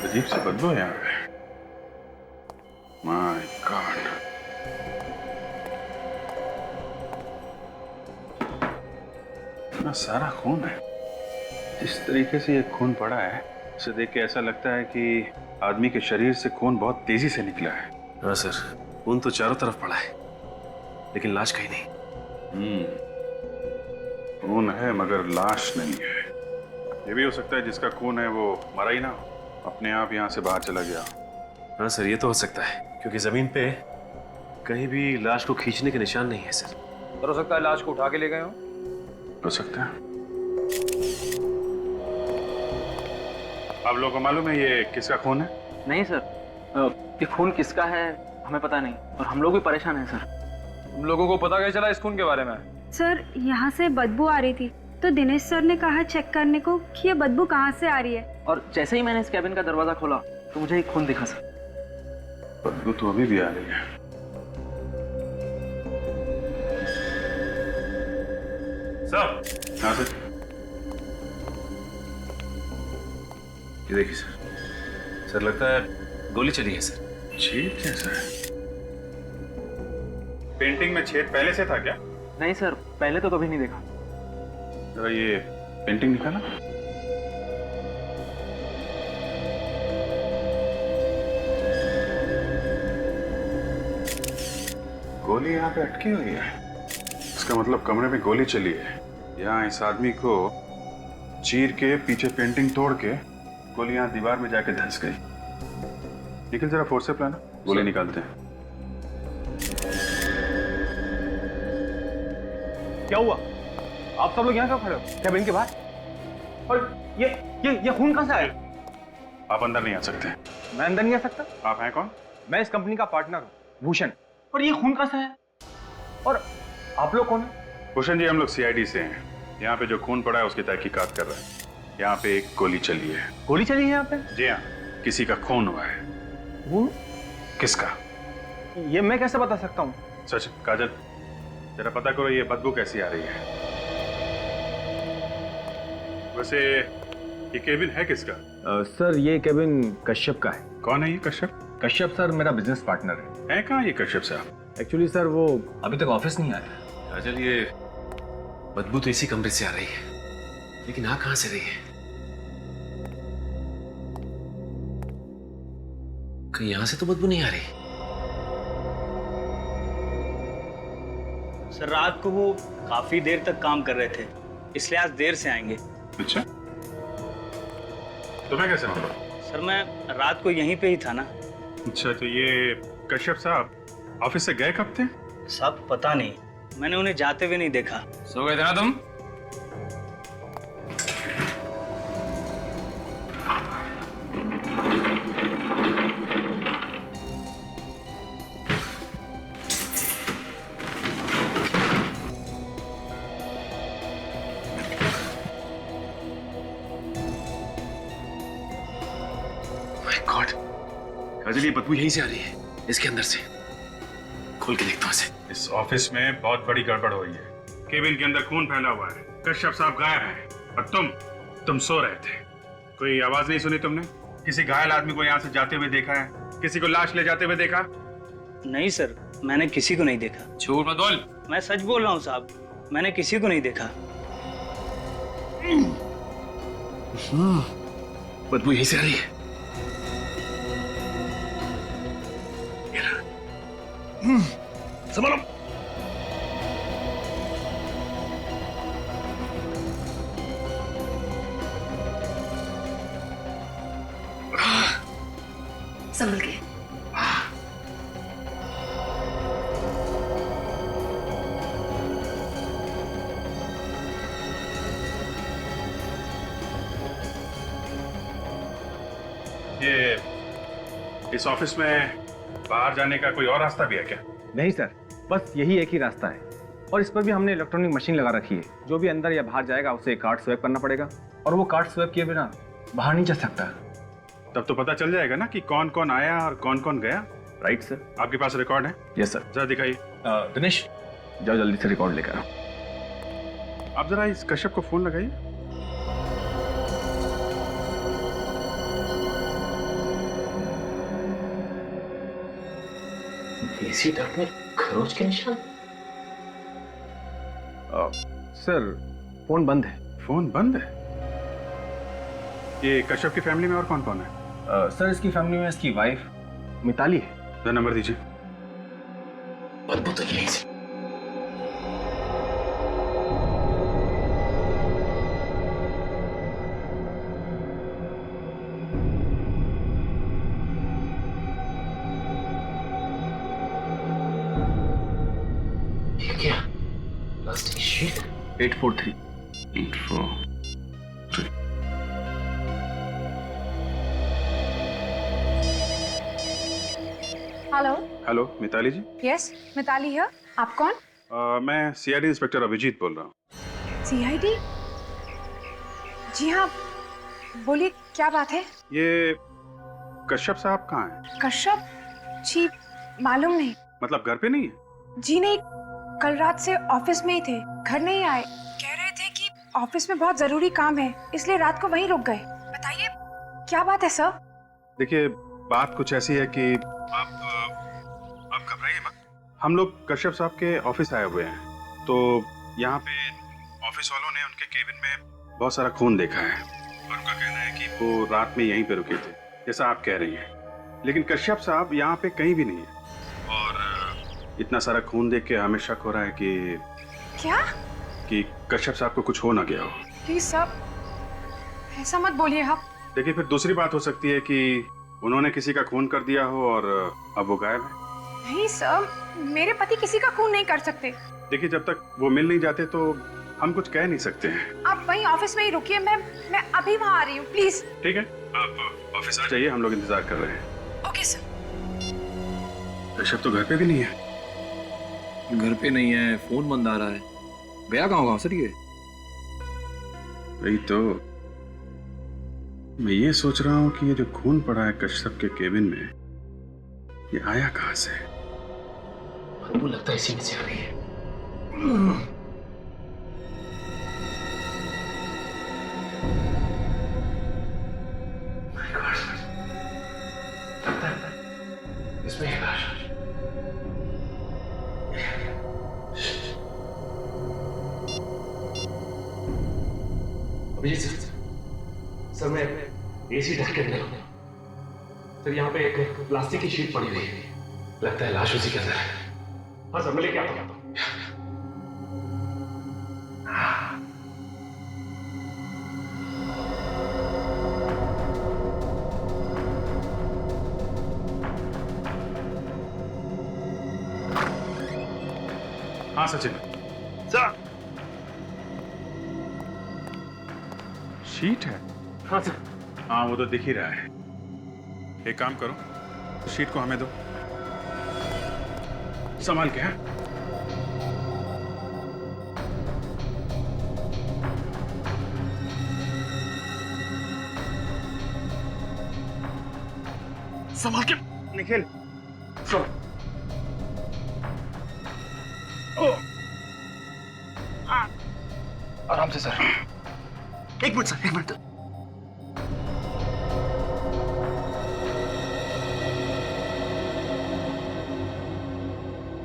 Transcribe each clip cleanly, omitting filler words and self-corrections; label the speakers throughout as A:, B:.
A: अजीब सी बदबू है यहाँ पे। My God. इतना सारा खून है। जिस तरीके से ये खून पड़ा है उसे देख के ऐसा लगता है कि आदमी के शरीर से खून बहुत तेजी से निकला है।
B: हाँ सर, खून तो चारों तरफ पड़ा है लेकिन लाश कहीं नहीं।
A: खून है मगर लाश नहीं है। ये भी हो सकता है जिसका खून है वो मरा ही ना हो, अपने आप यहाँ से बाहर चला गया।
B: हाँ सर, ये तो हो सकता है क्योंकि जमीन पे कहीं भी लाश को खींचने के निशान नहीं है सर।
C: और हो सकता है लाश को उठा के ले गए
A: हो सकता है। आप लोगों को मालूम है ये किसका खून है?
D: नहीं सर, ये खून किसका है हमें पता नहीं और हम लोग भी परेशान हैं सर।
C: तुम लोगों को पता कैसे चला इस खून के बारे में?
E: सर यहाँ से बदबू आ रही थी तो दिनेश सर ने कहा चेक करने को कि ये बदबू कहाँ से आ रही है।
D: और जैसे ही मैंने इस कैबिन का दरवाजा खोला तो मुझे एक खून दिखा सर।
A: बदबू तो अभी भी आ रही है।
B: साहब,
A: हाँ सर।
B: ये देखिए सर, सर लगता है गोली चली है सर।
A: छेद कैसा है? पेंटिंग में छेद पहले से था क्या?
D: नहीं सर, पहले तो कभी नहीं देखा।
A: जरा ये पेंटिंग निकाला। गोली यहाँ पे अटकी हुई है। इसका मतलब कमरे में गोली चली है। यहाँ इस आदमी को चीर के पीछे पेंटिंग तोड़ के गोली यहाँ दीवार में जाके धंस गई। निखिल जरा फोर्स से प्लान गोली निकालते हैं।
C: क्या हुआ? आप सब लोग यहाँ क्यों खड़े हो? कैबिन के बाहर? और ये खून कहाँ से आया?
A: आप अंदर नहीं आ सकते।
C: मैं अंदर नहीं आ सकता?
A: आप हैं कौन?
C: मैं इस कंपनी का पार्टनर हूँ, भूषण। और ये खून कहाँ से आया? और आप लोग कौन है?
A: भूषण जी, हम लोग सीआईडी से हैं। यहाँ पे जो खून पड़ा है उसकी तहकीकात कर रहे हैं। यहाँ पे एक गोली चली है।
C: गोली चली है यहाँ पे?
A: जी हाँ, किसी का खून हुआ है।
C: खून?
A: किसका?
C: ये मैं कैसे बता सकता हूँ?
A: सच काजल, जरा पता करो ये बदबू कैसी आ रही है। वैसे ये केबिन है किसका?
C: सर ये कैबिन कश्यप का है।
A: कौन है ये कश्यप?
C: कश्यप सर मेरा बिजनेस पार्टनर है।
A: कहाँ ये कश्यप साहब?
C: एक्चुअली सर वो अभी तक ऑफिस नहीं आया।
B: काजल, ये बदबू तो इसी कमरे से आ रही है लेकिन आ कहां से रही है? कहीं यहां से तो बदबू नहीं आ रही।
F: सर रात को वो काफी देर तक काम कर रहे थे, इसलिए आज देर से आएंगे।
A: अच्छा, तुम्हें कैसे मालूम?
F: सर मैं रात को यहीं पे ही था ना।
A: अच्छा, तो ये कश्यप साहब ऑफिस से गए कब थे?
F: साहब पता नहीं, मैंने उन्हें जाते हुए नहीं देखा।
C: सो गए थे ना तुम?
B: गॉड, काजल ये बदबू यहीं से आ रही है, इसके अंदर से। खोल के देखता हूं इसे।
A: इस ऑफिस में बहुत बड़ी गड़बड़ हुई है। केबिन के अंदर खून फैला हुआ है। कश्यप साहब गायब हैं और तुम सो रहे थे। कोई आवाज नहीं सुनी तुमने? किसी घायल आदमी को यहाँ से जाते हुए देखा है? किसी को लाश ले जाते हुए देखा?
F: नहीं सर, मैंने किसी को नहीं देखा।
C: झूठ मत बोल।
F: मैं सच बोल रहा हूँ साहब, मैंने किसी को नहीं देखा।
B: बदबू यहीं से आ रही है। संभालो।
G: संभल के।
A: ये इस ऑफिस में बाहर जाने का कोई और रास्ता भी है क्या?
C: नहीं सर, बस यही एक ही रास्ता है और इस पर भी हमने इलेक्ट्रॉनिक मशीन लगा रखी है। जो भी अंदर या बाहर जाएगा उसे कार्ड स्वैप करना पड़ेगा और वो कार्ड स्वैप किए बिना बाहर नहीं जा सकता।
A: तब तो पता चल जाएगा ना कि कौन कौन आया और कौन कौन गया।
C: Right sir.
A: आपके पास रिकॉर्ड है?
C: Yes sir.
A: जरा दिखाइए।
C: दिनेश जाओ जल्दी से रिकॉर्ड लेकर आओ।
A: आप जरा इस कश्यप को फोन लगाइए।
B: एसी डक्ट में खरोच के निशान।
C: सर फोन बंद है।
A: फोन बंद है? ये कश्यप की फैमिली में और कौन कौन है?
C: सर इसकी फैमिली में इसकी वाइफ मिताली है।
A: जरा नंबर दीजिए।
B: बदबू तो यहीं से। ये क्या? Plastic sheet.
C: 843।
A: 843।
E: Hello.
A: Hello Mitali ji.
E: Yes, Mitali है। आप कौन?
A: मैं सीआईडी इंस्पेक्टर अभिजीत बोल रहा हूँ।
E: सीआईडी? जी हाँ, बोलिए क्या बात है?
A: ये कश्यप साहब कहाँ हैं?
E: कश्यप जी मालूम नहीं।
A: मतलब घर पे नहीं है?
E: जी नहीं, कल रात से ऑफिस में ही थे, घर नहीं आए। कह रहे थे कि ऑफिस में बहुत जरूरी काम है, इसलिए रात को वहीं रुक गए। बताइए क्या बात है सर?
A: देखिए बात कुछ ऐसी है कि आप घबराइए मत। हम लोग कश्यप साहब के ऑफिस आए हुए हैं, तो यहाँ पे ऑफिस वालों ने उनके केबिन में बहुत सारा खून देखा है और उनका कहना है कि वो रात में यहीं पे रुके थे, जैसा आप कह रही हैं। लेकिन कश्यप साहब यहाँ पे कहीं भी नहीं है और इतना सारा खून देख के हमें शक हो रहा है कि
E: क्या?
A: कि कश्यप साहब को कुछ हो ना गया हो।
E: प्लीज सर, ऐसा मत बोलिए आप।
A: देखिए फिर दूसरी बात हो सकती है कि उन्होंने किसी का खून कर दिया हो और अब वो गायब है।
E: नहीं सर, मेरे पति किसी का खून नहीं कर सकते।
A: देखिए जब तक वो मिल नहीं जाते तो हम कुछ कह नहीं सकते हैं।
E: आप वहीं ऑफिस में ही रुकिए, मैं अभी वहाँ आ रही हूँ, प्लीज।
A: ठीक है, आप ऑफिस आ जाइए, हम लोग इंतजार कर रहे हैं।
E: Okay sir.
A: कश्यप तो घर पे भी नहीं है।
G: घर पे नहीं है, फोन बंद आ रहा है। गया कहाँ होगा सर ये?
A: वही तो मैं ये सोच रहा हूँ कि ये जो खून पड़ा है कश्यप के केबिन में, ये आया कहाँ से?
B: बदबू लगता है इसी में से आ रही है। My God, लगता है इसमें एक लाश है। अभिजीत सर, मैं एसी डक्ट के अंदर हूँ सर। यहाँ पे एक प्लास्टिक की शीट पड़ी हुई है, लगता है लाश उसी के अंदर है। हाँ सर, मैं लेके आता हूँ।
A: हाँ सचिन।
B: सर।
A: शीट है?
B: हाँ सर।
A: हाँ वो तो दिख ही रहा है। एक काम करो, शीट को हमें दो, संभाल के। हैं
B: संभाल के
A: निखिल।
B: सर। आराम से सर। एक मिनट सर, एक मिनट।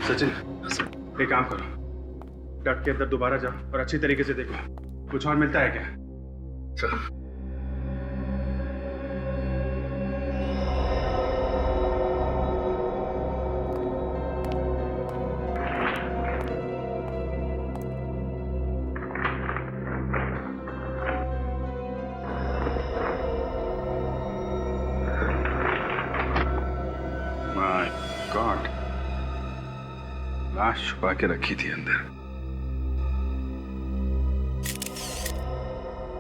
A: सचिन एक काम करो, डक के अंदर दोबारा जाओ और अच्छी तरीके से देखो कुछ और मिलता है क्या।
B: सर।
A: माय गॉड, लाश छुपा के रखी थी अंदर।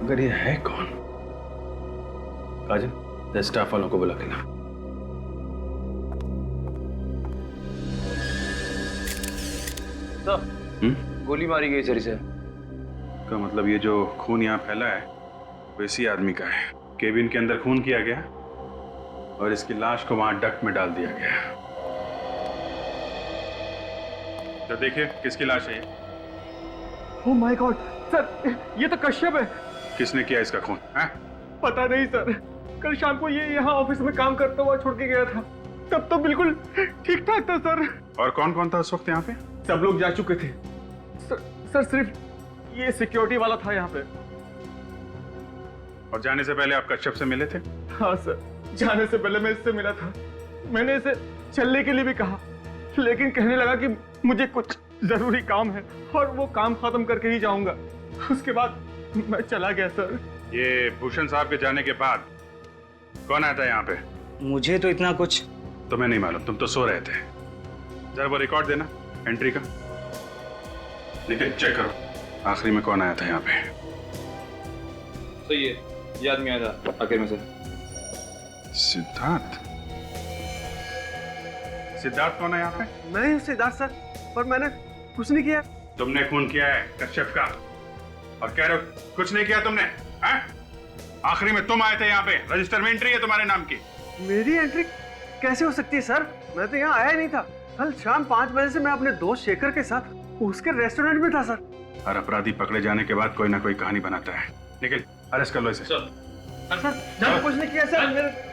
A: अगर ये है कौन? काजल, स्टाफ वालों को बुला के ला।
G: गोली मारी गई सर इसे।
A: का मतलब ये जो खून यहाँ फैला है वो इसी आदमी का है। केबिन के अंदर खून किया गया और इसकी लाश को वहां डक में डाल दिया गया। तो देखिए किसकी लाश है ये?
C: ओह माय गॉड सर, ये तो कश्यप है।
A: किसने किया इसका खून? हाँ?
C: पता नहीं सर, कल शाम को ये यहाँ ऑफिस में काम करता हुआ छोड़ के गया था। तब तो बिल्कुल ठीक ठाक था सर।
A: और कौन कौन था उस वक्त यहाँ पे?
C: सब लोग जा चुके थे सर सिर्फ ये सिक्योरिटी वाला था यहाँ पे।
A: और जाने से पहले आप कश्यप से मिले थे?
C: हाँ सर, जाने से पहले मैं इससे मिला था। मैंने इसे चलने के लिए भी कहा, लेकिन कहने लगा कि मुझे कुछ जरूरी काम है और वो काम खत्म करके ही जाऊंगा। उसके बाद मैं चला गया सर।
A: ये भूषण साहब के जाने के बाद कौन आया था यहाँ पे?
F: मुझे तो इतना कुछ
A: तुम्हें नहीं मालूम, तुम तो सो रहे थे। जरा वो रिकॉर्ड देना एंट्री का, लेकिन चेक करो आखिरी में कौन आया था यहाँ पे।
G: सही है, ये आदमी आया था आखिर में से।
A: सिद्धार्थ? सिद्धार्थ कौन है यहाँ पे?
C: मैं हूँ सिद्धार्थ सर, पर मैंने कुछ नहीं किया।
A: तुमने खून किया है कश्यप का और कह रहे हो कुछ नहीं किया तुमने, हैं? आखिरी में तुम आए थे यहाँ पे, रजिस्टर में एंट्री है तुम्हारे नाम की।
H: मेरी एंट्री कैसे हो सकती है सर? मैं तो यहाँ आया नहीं था। कल शाम 5 बजे से मैं अपने दोस्त शेखर के साथ उसके रेस्टोरेंट में था सर।
A: हर अपराधी पकड़े जाने के बाद कोई ना कोई कहानी बनाता है। निखिल, अरेस्ट कर लो इसे।
H: सर मैंने कुछ नहीं किया सर। मेरे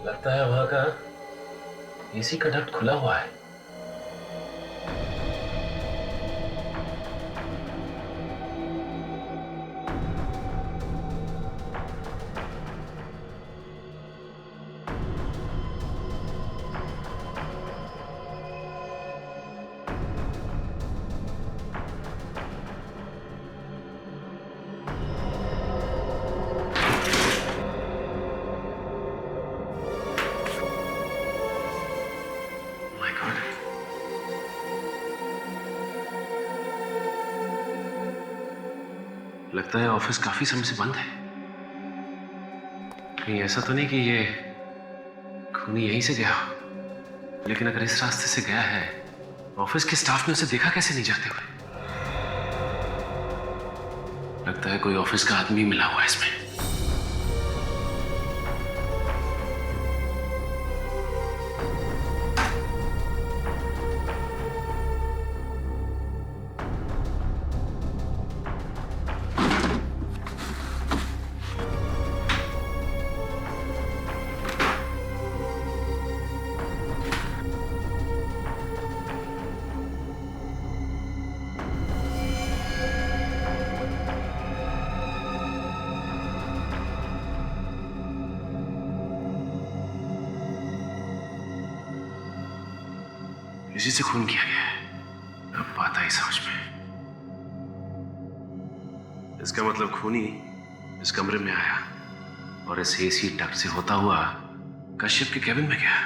B: लगता है वहां का एसी का डक्ट खुला हुआ है। लगता है ऑफिस काफी समय से बंद है। कहीं ऐसा तो नहीं कि ये खूनी यहीं से गया हो? लेकिन अगर इस रास्ते से गया है, ऑफिस के स्टाफ ने उसे देखा कैसे नहीं जाते हुए? लगता है कोई ऑफिस का आदमी मिला हुआ है इसमें। इसी से खून किया गया है। अब बात आई समझ में। इसका मतलब खूनी इस कमरे में आया और इस एसी डक्ट से होता हुआ कश्यप के केबिन में गया,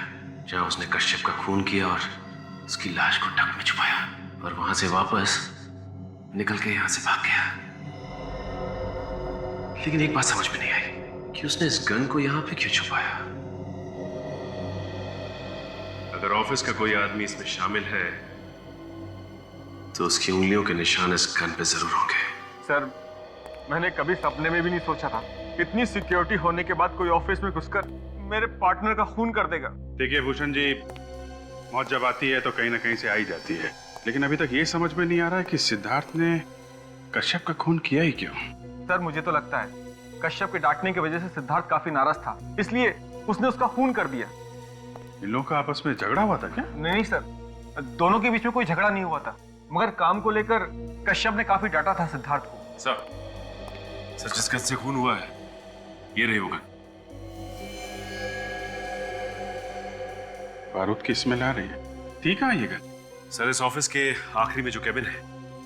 B: जहां उसने कश्यप का खून किया और उसकी लाश को डक्ट में छुपाया, और वहां से वापस निकल के यहां से भाग गया। लेकिन एक बात समझ में नहीं आई कि उसने इस गन को यहां पे क्यों छुपाया। अगर ऑफिस का कोई आदमी इसमें शामिल है तो उसकी उंगलियों के निशान इस गन पे जरूर होंगे।
C: सर, मैंने कभी सपने में भी नहीं सोचा था इतनी सिक्योरिटी होने के बाद कोई ऑफिस में घुसकर मेरे पार्टनर का खून कर देगा।
A: देखिए भूषण जी, मौत जब आती है तो कहीं ना कहीं से आई जाती है, लेकिन अभी तक ये समझ में नहीं आ रहा है कि सिद्धार्थ ने कश्यप का खून किया ही क्यों।
C: सर, मुझे तो लगता है कश्यप के डांटने की वजह से सिद्धार्थ काफी नाराज था, इसलिए उसने उसका खून कर दिया।
A: इन लोगों का आपस में झगड़ा हुआ था क्या?
C: नहीं सर, दोनों के बीच में कोई झगड़ा नहीं हुआ था, मगर काम को लेकर कश्यप ने काफी डांटा था सिद्धार्थ को।
B: सर जिस गन से खून हुआ है ये रही वो गन।
A: बारूद की स्मेल आ रही है। ठीक है ये गन।
B: सर, इस ऑफिस के आखिरी में जो केबिन है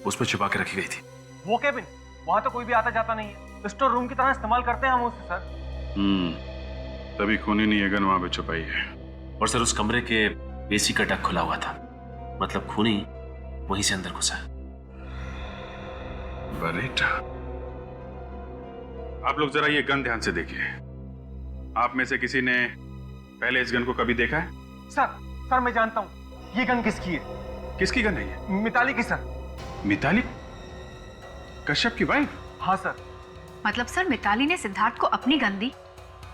B: उसमें छुपा के रखी गई थी।
C: वो केबिन? वहां तो कोई भी आता जाता नहीं है, स्टोर रूम की तरह इस्तेमाल करते हैं हम उसे सर।
A: तभी खूनी ने ये गन वहां पे छुपाई है।
B: और सर, उस कमरे के एसी का डक्ट खुला हुआ था, मतलब खूनी वहीं से अंदर घुसा।
A: बरेटा, आप लोग जरा ये गन ध्यान से देखिए। आप में से किसी ने पहले इस गन को कभी देखा है?
C: सर मैं जानता हूँ ये गन किसकी है।
A: किसकी गन है ये?
C: मिताली की सर।
A: मिताली? कश्यप की वाइफ?
C: हाँ सर।
E: मतलब सर, मिताली ने सिद्धार्थ को अपनी गन दी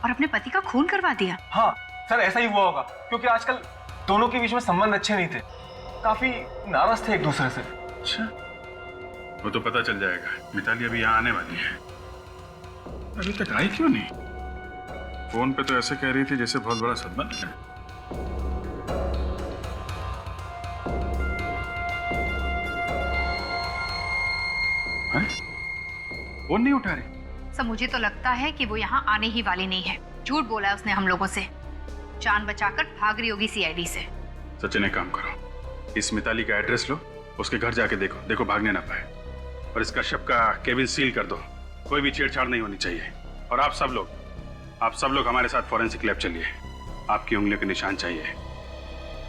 E: और अपने पति का खून करवा दिया?
C: हाँ, सर ऐसा ही हुआ होगा, क्योंकि आजकल दोनों के बीच में संबंध अच्छे नहीं थे, काफी नाराज थे एक दूसरे से।
A: अच्छा, वो तो पता चल जाएगा। मिताली अभी यहाँ आने वाली है, अभी तक आई क्यों नहीं? फोन पे तो ऐसे कह रही थी जैसे बहुत बड़ा संबंध है। हैं? फोन नहीं उठा रही।
I: सब मुझे तो लगता है कि वो यहाँ आने ही वाली नहीं है। झूठ बोला है उसने हम लोगों से, जान बचाकर भाग रही होगी सीआईडी से।
A: सचिन एक काम करो, इस मिताली का एड्रेस लो, उसके घर जाके देखो, देखो भागने ना पाए। और इस कश्यप का केबिन सील कर दो, कोई भी छेड़छाड़ नहीं होनी चाहिए। और आप सब लोग हमारे साथ फॉरेंसिक लैब चलिए। आपकी उंगलियों के निशान चाहिए,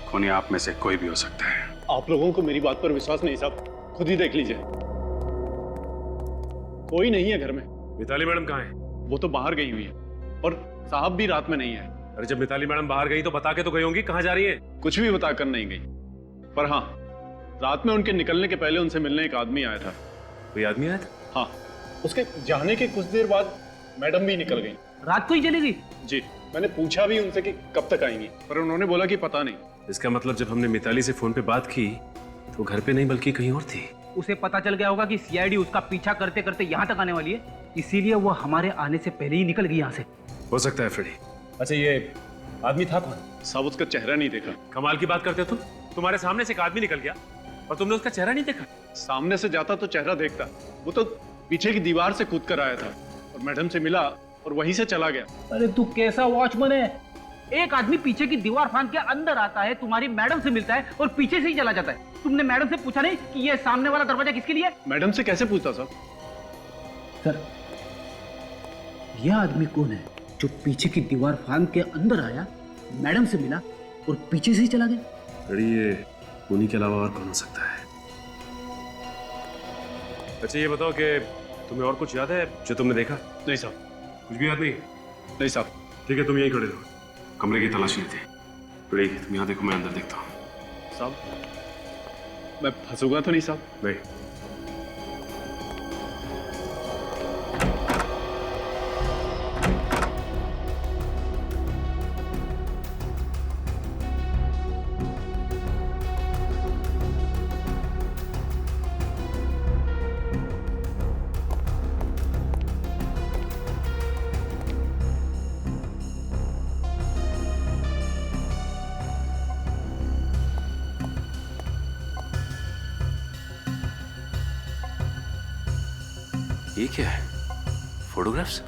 A: खूनी आप में से कोई भी हो सकता है।
H: आप लोगों को मेरी बात पर विश्वास नहीं साहब, खुद ही देख लीजिए। कोई नहीं है घर में।
B: मिताली मैडम कहाँ है?
H: वो तो बाहर गई हुई है, और साहब भी रात में नहीं है।
B: अरे जब मिताली मैडम बाहर गई तो बता के तो गई होंगी कहाँ जा रही है।
H: कुछ भी बताकर नहीं गई, पर हाँ, रात में उनके निकलने के पहले उनसे मिलने एक आदमी आया था।
B: कोई आदमी आया था?
H: हाँ, उसके जाने के कुछ देर बाद मैडम भी निकल गई।
D: रात को ही चली गई?
H: जी, मैंने पूछा भी उनसे कि कब तक आएंगी, पर उन्होंने बोला कि पता नहीं।
B: इसका मतलब जब हमने मिताली से फोन पे बात की तो घर पे नहीं बल्कि कहीं और थी।
D: उसे पता चल गया होगा कि सीआईडी उसका पीछा करते करते यहाँ तक आने वाली है, इसीलिए वो हमारे आने से पहले ही निकल गई यहाँ से।
B: हो सकता है फ्रेडी।
C: अच्छा, ये आदमी था कौन?
H: साहब उसका चेहरा नहीं देखा।
B: कमाल की बात करते हो तुम। तुम्हारे सामने से एक आदमी निकल गया और तुमने उसका चेहरा नहीं देखा?
H: सामने से जाता तो चेहरा देखता, वो तो पीछे की दीवार से कूद कर आया था और मैडम से मिला और वहीं से चला गया।
D: अरे तू कैसा वॉचमैन है? एक आदमी पीछे की दीवार फांद के अंदर आता है, तुम्हारी मैडम से मिलता है और पीछे से ही चला जाता है। तुमने मैडम से पूछा नहीं कि ये सामने वाला दरवाजा किसके लिए है?
H: मैडम से कैसे पूछता साहब?
D: सर, यह आदमी कौन है जो पीछे की दीवार फांद के अंदर आया, मैडम से मिला और पीछे से ही चला गया?
B: फ्रेडी, ये खूनी के अलावा और कौन हो सकता है? अच्छा ये बताओ कि तुम्हें और कुछ याद है जो तुमने देखा?
H: नहीं साहब।
B: कुछ भी याद नहीं?
H: नहीं साहब।
B: ठीक है, तुम यहीं खड़े रहो, कमरे की तलाशी लेते हैं। फ्रेडी, तुम यहाँ देखो, मैं अंदर देखता हूँ।
H: साहब, मैं फंसूंगा तो नहीं साहब?
B: नहीं। ये क्या है? फोटोग्राफ्स?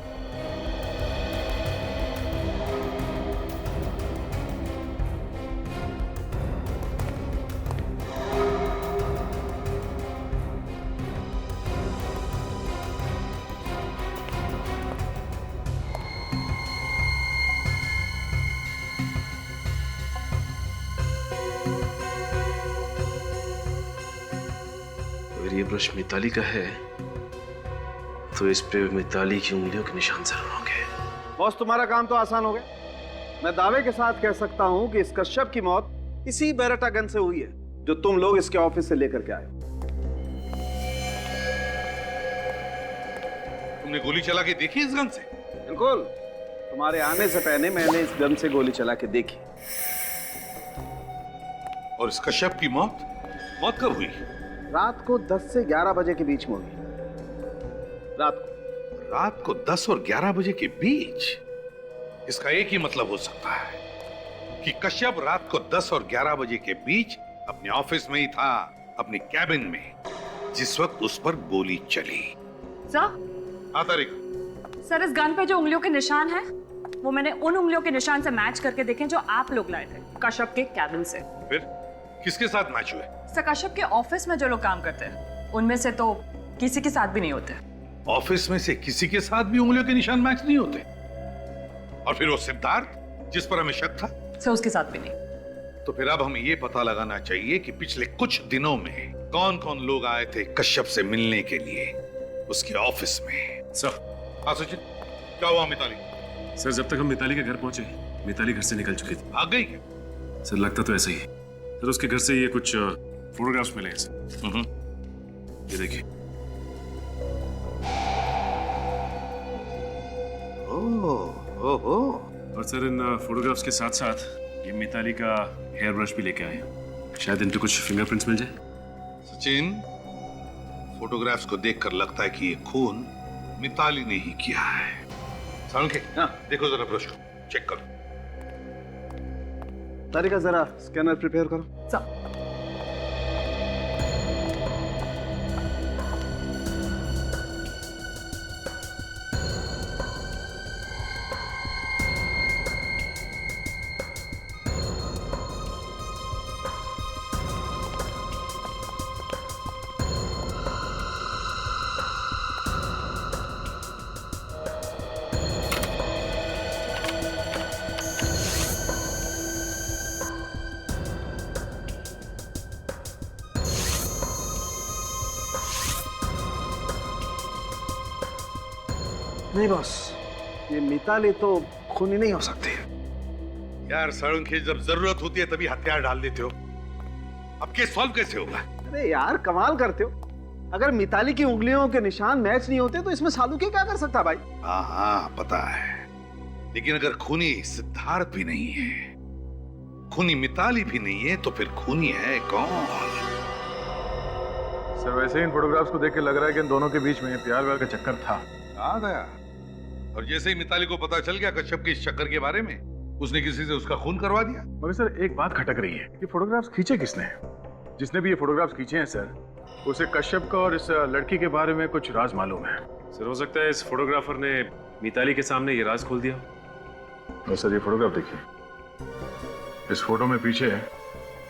B: अगर ये ब्रश मिताली का है तो इस पे मिताली की उंगलियों के निशान जरूर होंगे।
H: बॉस, तुम्हारा काम तो आसान हो गया। मैं दावे के साथ कह सकता हूं कि इस कश्यप की मौत इसी बेरेटा गन से हुई है जो तुम लोग इसके ऑफिस से लेकर के आए।
J: तुमने गोली चला के देखी इस गन से?
H: बिल्कुल, तुम्हारे आने से पहले मैंने इस गन से गोली चला के देखी।
J: और इस कश्यप की मौत कब हुई?
H: रात को 10 से 11 बजे के बीच में हुई।
J: रात को 10 और 11 बजे के बीच? इसका एक ही मतलब हो सकता है कि कश्यप रात को 10 और 11 बजे के बीच अपने ऑफिस में ही था, अपनी कैबिन में, जिस वक्त उस पर गोली चली।
K: सर?
J: हाँ तारिका।
K: सर, इस गन पे जो उंगलियों के निशान हैं, वो मैंने उन उंगलियों के निशान से मैच करके देखे जो आप लोग लाए थे कश्यप के कैबिन से।
J: फिर किसके साथ मैच हुए?
K: सर, कश्यप के ऑफिस में जो लोग काम करते हैं उनमें से तो किसी के साथ भी नहीं होते।
J: ऑफिस में से किसी के साथ भी उंगलियों के निशान मैच नहीं होते? और फिर वो सिद्धार्थ जिस पर हमें शक था?
K: सर, उसके साथ भी नहीं।
J: तो फिर अब हमें ये पता लगाना चाहिए कि पिछले कुछ दिनों में कौन कौन लोग आए थे कश्यप से मिलने के लिए उसके ऑफिस में।
B: सर।
J: हाँ सचिन, क्या हुआ मिताली?
B: सर, जब तक हम मिताली के घर पहुंचे, मिताली घर से निकल चुकी थी।
J: भाग गई क्या?
B: सर, लगता तो ऐसा ही है। सर, उसके घर से ये कुछ फोटोग्राफ्स मिले हैं सर। ये देखिए।
J: ओह,
B: और सर इन फोटोग्राफ्स के साथ साथ ये मिताली का हेयर ब्रश भी लेके आए हैं। शायद इन पे कुछ फिंगरप्रिंट्स मिल जाए।
J: सचिन, फोटोग्राफ्स को देखकर लगता है कि ये खून मिताली ने ही किया है। सालुंखे, देखो जरा ब्रश को चेक करो।
H: तारिका जरा स्कैनर प्रिपेयर करो। नहीं बॉस, ये मिताली तो खूनी नहीं हो सकती।
J: यार सालुंखे, जब जरूरत होती है तभी हथियार डाल देते हो। अब केस सॉल्व कैसे होगा?
H: अरे यार कमाल करते हो। अगर मिताली की उंगलियों के निशान मैच नहीं होते तो इसमें सालुंखे क्या कर सकता भाई?
J: हाँ पता है, लेकिन अगर खूनी सिद्धार्थ भी नहीं है, खूनी मिताली भी नहीं है, तो फिर खूनी है कौन?
A: सर वैसे ही इन फोटोग्राफ्स को देख के लग रहा है कि इन दोनों के बीच में प्यार व्यार का चक्कर था।
J: आ गया। और जैसे ही मिताली को पता चल गया कश्यप के इस चक्कर के बारे में, उसने किसी से उसका खून करवा दिया।
A: मगर सर एक बात खटक रही है कि फोटोग्राफ्स खींचे किसने? जिसने भी ये फोटोग्राफ्स खींचे हैं सर, उसे कश्यप का और इस लड़की के बारे में कुछ राज मालूम है।
B: सर हो सकता है इस फोटोग्राफर ने मिताली के सामने ये राज खोल दिया।
A: और सर ये फोटोग्राफ देखिए, इस फोटो में पीछे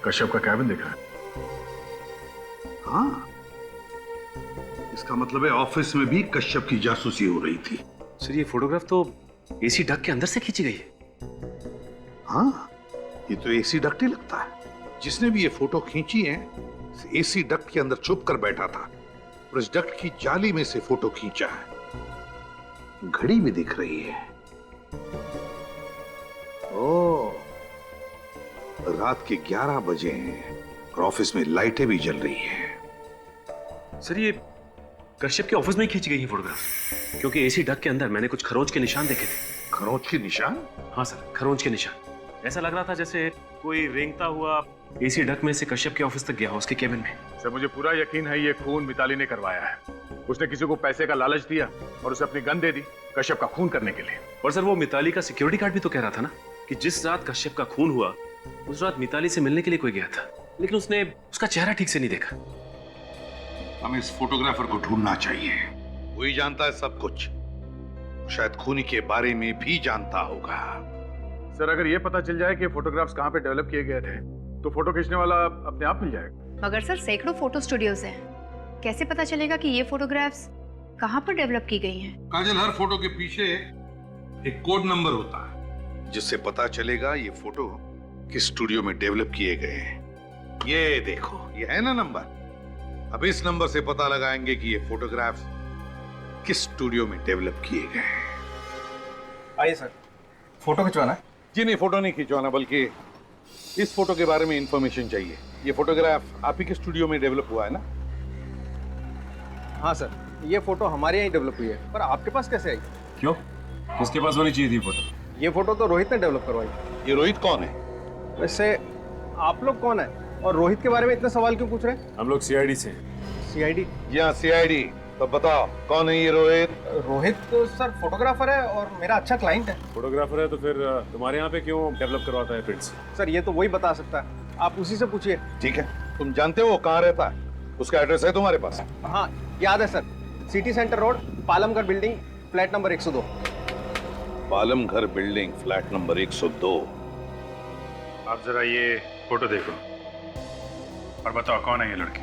A: कश्यप का कैबिन दिख रहा है।
J: हाँ, इसका मतलब है ऑफिस में भी कश्यप की जासूसी हो रही थी।
B: सर ये फोटोग्राफ तो एसी डक के अंदर से खींची गई है।
J: हाँ, ये तो एसी डक्ट ही लगता है। जिसने भी ये फोटो खींची है, एसी डक्ट के अंदर छुप कर बैठा था और इस डक्ट की जाली में से फोटो खींचा है। घड़ी भी दिख रही है। ओह, रात के 11 बजे हैं और ऑफिस में लाइटें भी जल रही है।
B: सर ये कश्यप के ऑफिस में ही खींची गई है फोटोग्राफ, क्योंकि एसी डक के अंदर मैंने कुछ खरोंच के निशान देखे थे।
J: खरोंच के निशान?
B: हाँ सर, खरोंच के निशान। ऐसा लग रहा था जैसे कोई रेंगता हुआ एसी डक में से कश्यप के ऑफिस तक गया, उसके केबिन में।
A: सर मुझे पूरा यकीन है ये खून मिताली ने करवाया है। उसने किसी को पैसे का लालच दिया और उसे अपनी गन दे दी कश्यप का खून करने के लिए।
B: और सर वो मिताली का सिक्योरिटी गार्ड भी तो कह रहा था ना कि जिस रात कश्यप का खून हुआ उस रात मिताली से मिलने के लिए कोई गया था, लेकिन उसने उसका चेहरा ठीक से नहीं देखा।
J: हमें इस फोटोग्राफर को ढूंढना चाहिए। वही जानता है सब कुछ, शायद खूनी के बारे में भी जानता होगा।
A: सर अगर ये पता चल जाए कि फोटोग्राफ्स कहाँ पे डेवलप किए गए थे तो फोटो खींचने वाला अपने आप मिल जाएगा।
I: मगर सर सैकड़ों फोटो स्टूडियोज हैं, कैसे पता चलेगा कि ये फोटोग्राफ्स कहाँ पर डेवलप की गई हैं?
J: काजल, हर फोटो के पीछे एक कोड नंबर होता है जिससे पता चलेगा ये फोटो किस स्टूडियो में डेवलप किए गए हैं। ये देखो, ये है ना नंबर। अब इस नंबर से पता लगाएंगे कि ये फोटोग्राफ्स किस स्टूडियो में डेवलप किए गए हैं।
C: आइए सर, फोटो खिंचवाना है?
J: जी नहीं, फोटो नहीं खिंचवाना, बल्कि इस फोटो के बारे में इंफॉर्मेशन चाहिए। ये फोटोग्राफ आप ही के स्टूडियो में डेवलप हुआ है ना?
C: हाँ सर, ये फोटो हमारे यहाँ डेवलप हुई है, पर आपके पास कैसे आई?
B: क्यों, किसके पास होनी चाहिए थी फोटो?
C: ये फोटो तो रोहित ने डेवलप करवाई।
J: ये रोहित कौन है?
C: वैसे आप लोग कौन है और रोहित के बारे में इतने सवाल क्यों पूछ रहे हैं?
B: हम लोग सीआईडी से।
C: सीआईडी?
J: जी हाँ, सीआईडी। तो बताओ कौन है ये रोहित?
C: रोहित तो सर फोटोग्राफर है और मेरा अच्छा क्लाइंट है।
B: फोटोग्राफर है तो फिर तुम्हारे यहाँ पे क्यों डेवलप करवाता है प्रिंट्स?
C: सर ये तो वही बता सकता है, आप उसी से पूछिए।
J: ठीक है, तुम जानते हो वो कहाँ रहता है? उसका एड्रेस है तुम्हारे पास?
C: हाँ याद है sir, city centre road, Palamghar building, flat number 102।
J: Palamghar building, flat number 102।
A: आप जरा ये फोटो देखो और बताओ कौन है ये लड़की?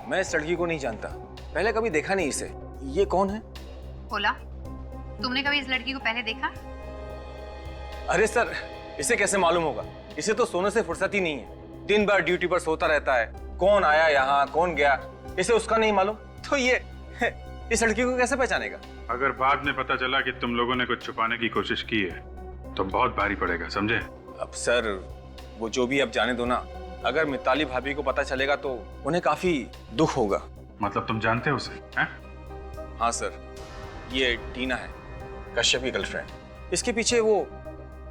G: मैं इस लड़की को नहीं जानता, पहले कभी देखा नहीं इसे। ये कौन है?
I: बोला, तुमने कभी इस लड़की को पहले देखा?
G: अरे सर, इसे कैसे मालूम होगा? इसे तो सोने से फुर्सत ही नहीं है, दिन भर ड्यूटी पर सोता रहता है। कौन आया यहाँ, कौन गया, इसे उसका नहीं मालूम, तो ये इस लड़की को कैसे पहचानेगा?
A: अगर बाद में पता चला कि तुम लोगों ने कुछ छुपाने की कोशिश की है तो बहुत भारी पड़ेगा, समझे?
G: अब सर वो जो भी, अब जाने दो ना। अगर मिताली भाभी को पता चलेगा तो उन्हें काफी दुख होगा।
A: मतलब तुम जानते हो उसे? हैं?
G: हाँ सर, ये टीना है, कश्यप की गर्लफ्रेंड। इसके पीछे वो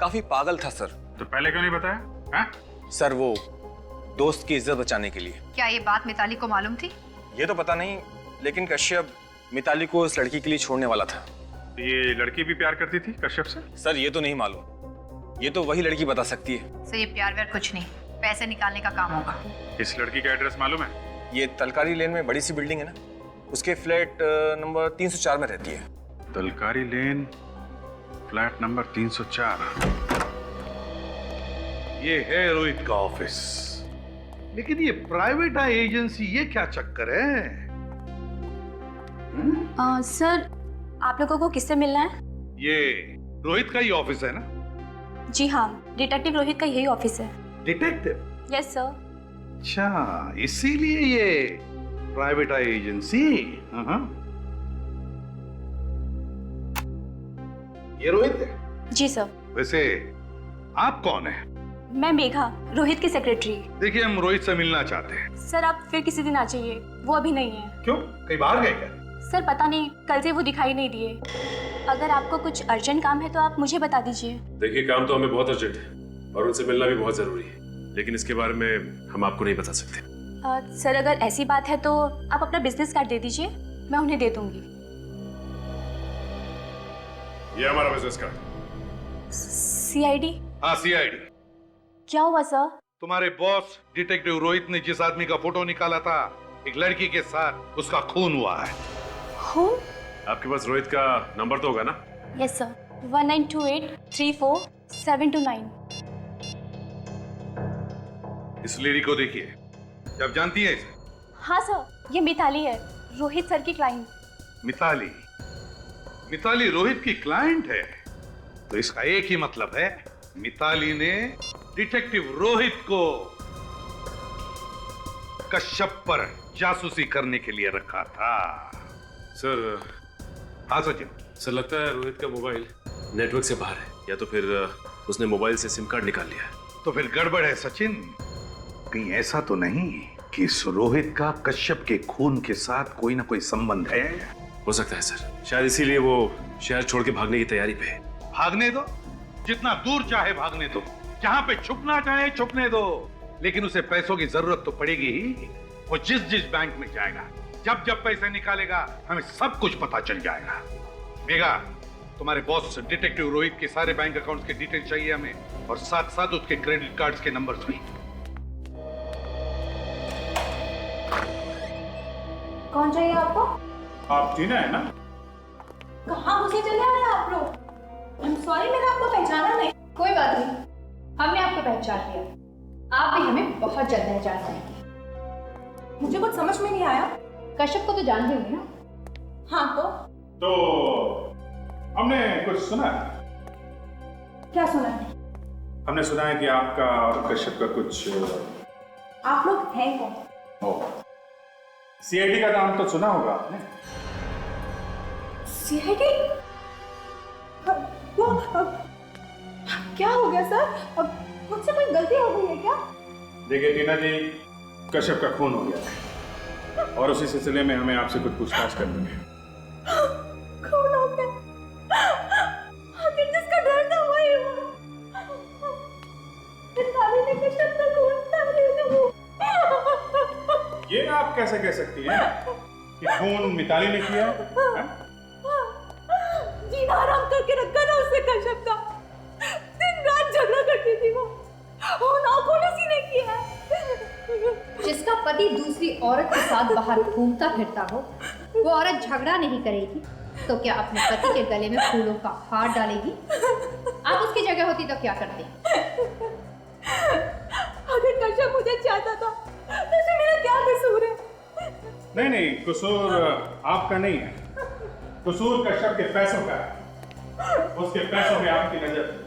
G: काफी पागल था सर।
A: तो पहले क्यों नहीं बताया? हाँ?
G: सर वो दोस्त की इज्जत बचाने के लिए।
I: क्या ये बात मिताली को मालूम थी?
G: ये तो पता नहीं, लेकिन कश्यप मिताली को इस लड़की के लिए छोड़ने वाला था।
A: तो ये लड़की भी प्यार करती थी कश्यप से?
G: सर ये तो नहीं मालूम, ये तो वही लड़की बता सकती है।
I: सर ये प्यार व्यार कुछ नहीं, पैसे निकालने का काम होगा।
A: इस लड़की का एड्रेस मालूम है?
G: ये तलकारी लेन में बड़ी सी बिल्डिंग है ना, उसके फ्लैट नंबर 304 में रहती है।
A: तलकारी लेन फ्लैट नंबर 304।
J: ये है रोहित का ऑफिस, लेकिन ये प्राइवेट एजेंसी, ये क्या चक्कर है?
K: सर आप लोगों को किससे मिलना है?
J: ये रोहित का ही ऑफिस है ना?
K: जी हाँ, डिटेक्टिव रोहित का यही ऑफिस है।
J: डिटेक्टिव?
K: Yes sir.
J: अच्छा, इसीलिए ये प्राइवेट एजेंसी। ये रोहित है?
K: जी सर।
J: वैसे आप कौन है?
K: मैं मेघा, रोहित की सेक्रेटरी।
J: देखिए, हम रोहित से मिलना चाहते हैं।
K: सर आप फिर किसी दिन आ जाइए, वो अभी नहीं है।
J: क्यों, कहीं बाहर गए क्या?
K: सर पता नहीं, कल से वो दिखाई नहीं दिए। अगर आपको कुछ अर्जेंट काम है तो आप मुझे बता दीजिए।
B: देखिए काम तो हमें बहुत अर्जेंट है और उनसे मिलना भी बहुत जरूरी है, लेकिन इसके बारे में हम आपको नहीं बता सकते।
K: सर अगर ऐसी बात है तो आप अपना बिजनेस कार्ड दे दीजिए, मैं उन्हें दे दूंगी।
A: ये हमारा बिजनेस कार्ड।
K: सीआईडी?
J: हाँ, सीआईडी।
K: क्या हुआ सर?
J: तुम्हारे बॉस डिटेक्टिव रोहित ने जिस आदमी का फोटो निकाला था एक लड़की के साथ, उसका खून हुआ है।
K: खून?
B: आपके पास रोहित का नंबर तो होगा ना?
K: Yes sir, 1928347229।
J: इस लेडी को देखिए, जब जानती है इसे?
K: हाँ सर, ये मिताली है, रोहित सर की क्लाइंट।
J: मिताली? मिताली रोहित की क्लाइंट है? तो इसका एक ही मतलब है, मिताली ने डिटेक्टिव रोहित को कश्यप पर जासूसी करने के लिए रखा था।
B: सर।
J: हाँ सचिन।
B: सर लगता है रोहित का मोबाइल नेटवर्क से बाहर है, या तो फिर उसने मोबाइल से सिम कार्ड निकाल लिया।
J: तो फिर गड़बड़ है सचिन। कहीं ऐसा तो नहीं कि इस रोहित का कश्यप के खून के साथ कोई ना कोई संबंध है?
B: हो सकता है सर, शायद इसीलिए वो शहर छोड़ के भागने की तैयारी पे है।
J: भागने दो, जितना दूर चाहे भागने दो, जहां पे छुपना चाहे छुपने दो, लेकिन उसे पैसों की जरूरत तो पड़ेगी ही। वो जिस जिस बैंक में जाएगा, जब जब पैसे निकालेगा, हमें सब कुछ पता चल जाएगा। मेघा, तुम्हारे बॉस डिटेक्टिव रोहित के सारे बैंक अकाउंट्स के डिटेल चाहिए हमें, और साथ साथ उसके क्रेडिट कार्ड्स के नंबर्स भी।
K: कौन चाहिए आपको?
A: आप टीना है ना?
K: कहाँ घुसे चले आए आप लोग? सॉरी, मैंने आपको पहचाना नहीं।
I: कोई बात नहीं, हमने आपको पहचान लिया। आप भी हमें बहुत जल्द पहचान जाएंगे।
K: मुझे कुछ समझ में नहीं आया।
I: कश्यप को तो जानते होंगे ना?
K: हाँ
A: तो हमने कुछ सुना है।
K: क्या सुना है?
A: हमने सुना है कि आपका और कश्यप का कुछ।
K: आप लोग हैं कौन?
A: सीआईडी का नाम तो सुना होगा आपने।
K: सीआईडी? वो क्या हो गया सर? अब मुझसे कोई गलती हो गई है क्या?
A: देखिए टीना जी, कश्यप का खून हो गया है और उसी सिलसिले में हमें आपसे कुछ पूछताछ करनी है।
K: खून हो गया? आखिर जिसका डर था वही हुआ। मिताली ने कश्यप का खून कर दिया।
A: ये आप कैसे कह सकती हैं कि खून मिताली ने किया है?
K: जीना हराम करके रखा ना उससे कश्यप का। दिन रात झगड़ा करती थी वो खून उसी ने किया है।
I: जिसका पति दूसरी औरत के साथ बाहर घूमता फिरता हो, वो औरत झगड़ा नहीं करेगी तो क्या अपने पति के गले में फूलों का हार डालेगी? आप उसकी जगह होती तो क्या करती?
K: अगर कश्यप मुझे चाहता था तो इसमें मेरा क्या कसूर है?
A: नहीं, कसूर आपका नहीं है, कसूर कश्यप के पैसों का है। उसके पैसों में आपकी नजर थी।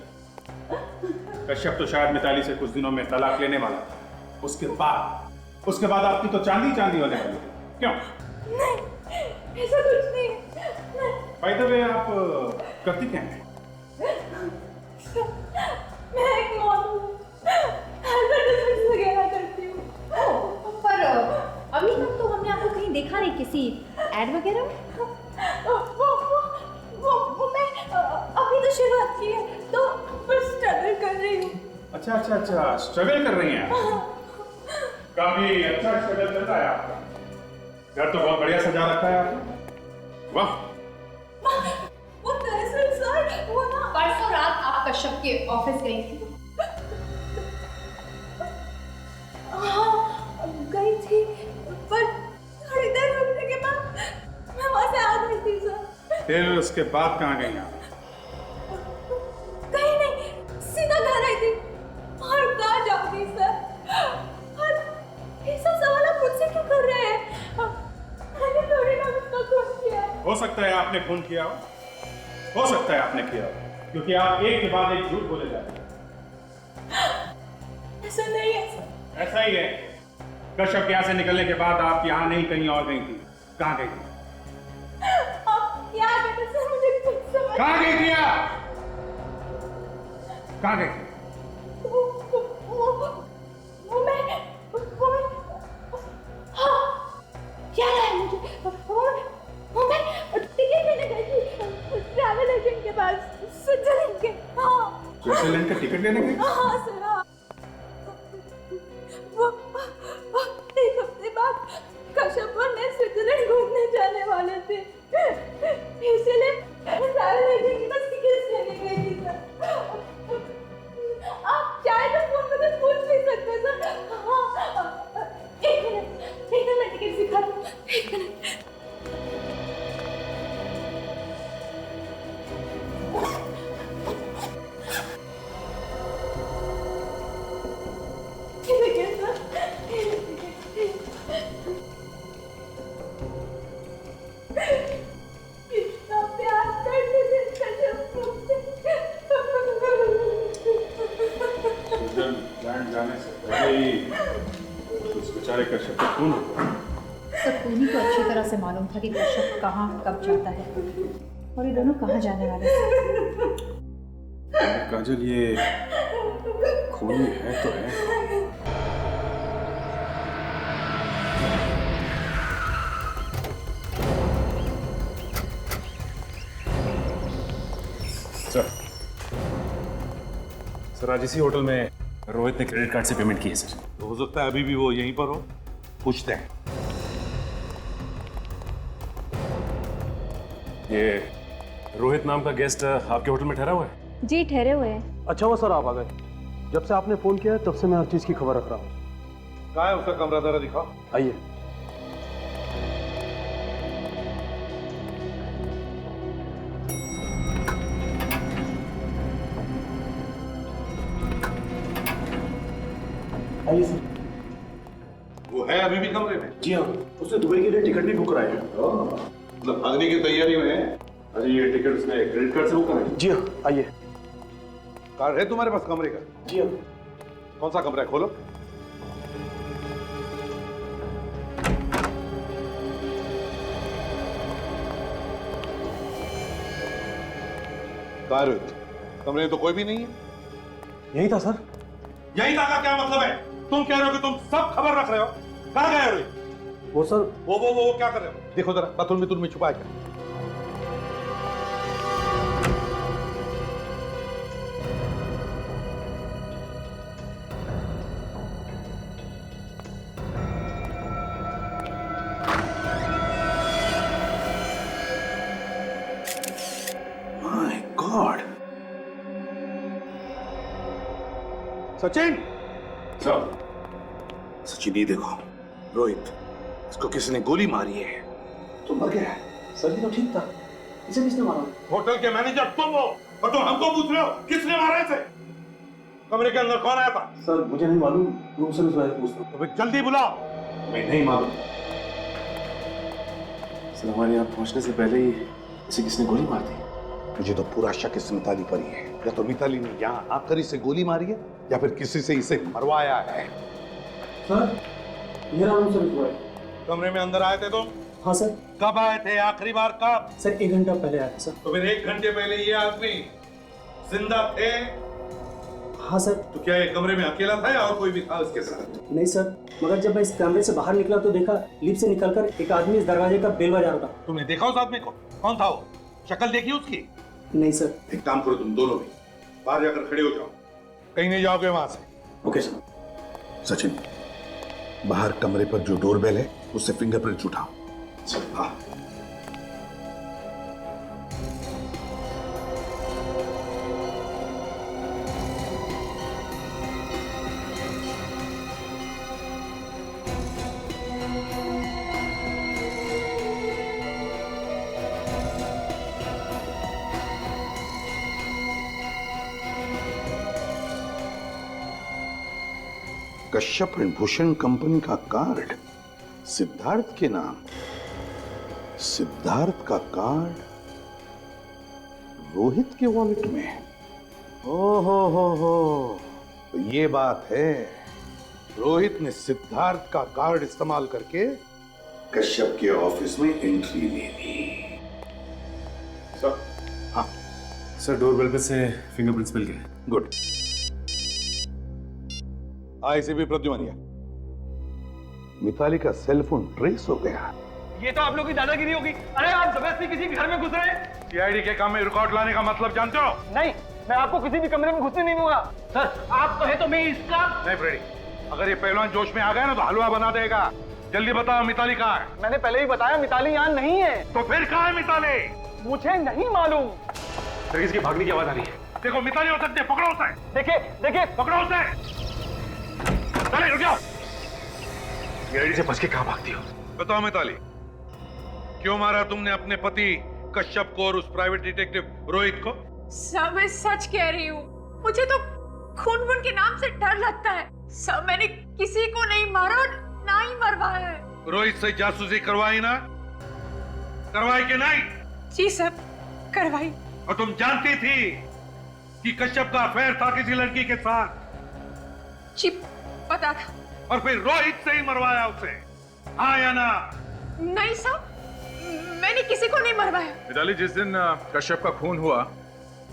A: कश्यप तो शायद मिताली से कुछ दिनों में तलाक लेने वाला था। उसके बाद आपकी तो चांदी होने वाली। क्यों?
K: नहीं, ऐसा कुछ नहीं।
A: बाय द वे, आप करती क्या हैं?
K: मैं एक मॉडल हूँ, एडवर्टाइजमेंट वगैरह करती हूँ।
I: पर अभी तक तो हमने आपको कहीं देखा नहीं किसी एड वगैरह में।
K: वो मैं अभी तो शुरुआत की है, तो फर्स्ट कर रही हूँ।
A: अच्छा अच्छा अच्छा, स्ट्रगल कर रही हैं। काफी अच्छा स्ट्रगल चल रहा है आपका। घर तो बहुत बढ़िया सजा रखा है आपने। वाह।
K: वो दरअसल सर वो ना
I: परसों रात आप कश्यप के ऑफिस गई थी।
K: हाँ गई थी, पर थोड़ी देर रुकने के बाद मैं वहां से आ गई थी सर।
A: फिर उसके बाद कहाँ गई आप?
K: कहीं नहीं, सीधा घर आई थी। और कहाँ जाऊंगी सर? और ये सब सवाल आप मुझसे क्यों कर रहे हैं? मैंने थोड़ी ना उसका खून किया है।
A: हो सकता है आपने खून किया हो सकता है आपने किया हो, क्योंकि आप एक के बाद एक झूठ बोले जा रहे हैं।
K: ऐसा नहीं है सर।
A: ऐसा ही है। कश्यप के यहाँ से निकलने के बाद आप यहाँ नहीं कहीं और गई थी। कहाँ गई थी?
K: आप क्या कहते हैं सर, मुझे कुछ समझ।
A: कहाँ गई थी आप? कहाँ गई थी?
K: वो मैं हाँ याद आया मुझे। वो मैं टिकट लेने गई थी ट्रैवल एजेंट के पास, स्विट्जरलैंड के। हाँ
A: स्विट्जरलैंड का टिकट लेने गई?
K: हाँ सर। हाँ वो एक हफ्ते बाद कश्यप और मैं स्विट्जरलैंड घूमने जाने वाले थे, इसलिए ट्रैवल एजेंट के पास टिकट लेने गई थी सर। आप चाहे तो फोन में तो पूछ भी सकते हैं सर। हाँ एक मिनट मैं टिकट दिखा दूँ। एक मिनट। कितना प्यार करते थे कश्यप मुझसे।
A: स्विट्जरलैंड जाने से पहले ही उस बेचारे कश्यप का खून हो गया।
I: सब उन्हीं को अच्छी तरह से मालूम था कि कश्यप कहाँ कब जाता है और ये दोनों कहाँ जाने वाले थे।
A: काजल, ये खूनी है तो है।
B: सर आज इसी होटल में रोहित ने क्रेडिट कार्ड से पेमेंट की है सर।
J: तो हो सकता है अभी भी वो यहीं पर हो, पूछते हैं।
B: ये रोहित नाम का गेस्ट आपके होटल में ठहरा हुआ है?
K: जी ठहरे हुए हैं।
C: अच्छा हुआ सर आप आ गए। जब से आपने फोन किया है तब से मैं हर चीज की खबर रख रहा हूँ।
J: कहाँ है उसका कमरा, जरा दिखाओ।
C: आइए। आइए सर।
J: वो है अभी भी कमरे में?
C: जी हाँ, उसने दुबई के लिए टिकट भी बुक कराया है।
J: मतलब भागने की तैयारी में है?
A: अरे ये टिकट उसने क्रेडिट कार्ड से बुक करा है?
C: जी हाँ, आइए।
J: कार्ड है तुम्हारे पास कमरे का?
C: जी हाँ।
J: कौन सा कमरा है, खोलो। कहाँ रोहित? कमरे में तो कोई भी नहीं है।
C: यही था सर।
J: यही था का क्या मतलब है? तुम कह रहे हो कि तुम सब खबर रख रहे हो। कहाँ गए रोहित?
C: वो सर
J: वो क्या कर रहे हो? देखो जरा, बाथरूम में छुपा क्या?
A: My God.
C: Sachin.
A: Sir
J: Sachin ये देखो, रोहित, इसको किसी ने गोली मारी है।
C: तो मर गया है। सर भी तो ठीक था, इसे किसने मारा?
J: होटल के मैनेजर तुम हो और तुम हमको पूछ रहे हो किसने मारा इसे? कमरे के अंदर कौन आया था?
C: सर मुझे नहीं मालूम, रूम सर्विस वाले पूछ लो।
J: तो फिर जल्दी बुलाओ।
A: मैं नहीं मालूम।
B: सर हमारे यहाँ पहुंचने से पहले ही इसे किसने गोली मार दी।
J: मुझे तो पूरा शक इस मिताली पर ही है। या तो मिताली ने यहाँ आकर इसे गोली मारी है या फिर किसी से इसे मरवाया है।
C: सर मेरा रूम सर्विस हुआ है।
J: कमरे में अंदर आए थे तुम?
C: हाँ सर।
J: कब आए थे आखिरी बार, कब?
C: सर 1 घंटा पहले आया था सर।
J: तो फिर 1 घंटे पहले ये आदमी जिंदा थे?
C: हाँ सर।
J: तो क्या ये कमरे में अकेला था या और कोई भी था उसके साथ?
C: नहीं सर, मगर जब मैं इस कमरे से बाहर निकला तो देखा लिफ्ट से निकलकर एक आदमी इस दरवाजे का बेल बजा रहा था।
J: तुमने देखा उस आदमी को? कौन था वो? शक्ल देखी उसकी?
C: नहीं सर।
J: एक काम करो तुम दोनों भी, बाहर जाकर खड़े हो जाओ। कहीं नहीं जाओगे वहां से।
H: Okay sir.
J: सचिन, बाहर कमरे पर जो डोरबेल है उससे फिंगरप्रिंट उठाओ। हाँ। कश्यप एंड भूषण कंपनी का कार्ड सिद्धार्थ के नाम। सिद्धार्थ का कार्ड रोहित के वॉलेट में। हो, तो ये बात है, रोहित ने सिद्धार्थ का कार्ड इस्तेमाल करके कश्यप के ऑफिस में एंट्री ले ली।
A: सर, हाँ सर, डोरबेल पे से फिंगरप्रिंट्स मिल गए।
J: गुड। आईसीबी प्रद्युमनिया, मिताली का सेल फोन ट्रेस हो गया।
C: ये तो आप लोगों की दादागिरी होगी। अरे आप जबरदस्ती किसी घर में घुस रहे हैं।
J: सीआईडी के काम में रिकॉर्ड लाने का मतलब जानते हो?
C: नहीं, मैं आपको किसी भी कमरे में घुसने नहीं दूंगा। सर, आप कहे तो मैं इसका।
J: नहीं फ्रेडी, अगर ये पहलवान जोश में आ गया ना तो हलवा बना देगा। जल्दी बताओ मिताली कहाँ है?
C: मैंने पहले ही बताया, मिताली यहाँ नहीं है।
J: तो फिर कहाँ है मिताली?
C: मुझे नहीं मालूम।
A: सर, किसकी भागने की आवाज आ रही है।
J: देखो मिताली हो सकती है, पकड़ो उसे।
C: देखिए
J: पकड़ो उसे। चले रुक जाओ।
A: सीआईडी से बच के कहाँ भागती हो?
J: बताओ मिताली, क्यों मारा तुमने अपने पति कश्यप को और उस प्राइवेट डिटेक्टिव रोहित को?
K: सर, मैं सच कह रही हूँ। मुझे तो खून के नाम से डर लगता है। सर, मैंने किसी को नहीं मारा और ना ही मरवाया है।
J: रोहित से जासूसी करवाई ना? करवाई कि नहीं?
K: जी सर, करवाई।
J: और तुम जानती थी कि कश्यप का अफेयर था किसी लड़की के साथ?
K: जी पता था।
J: और फिर रोहित से ही मरवाया उसे, हाँ या ना?
K: नहीं सर, मैंने किसी को नहीं मरवाया।
A: मिताली, जिस दिन कश्यप का खून हुआ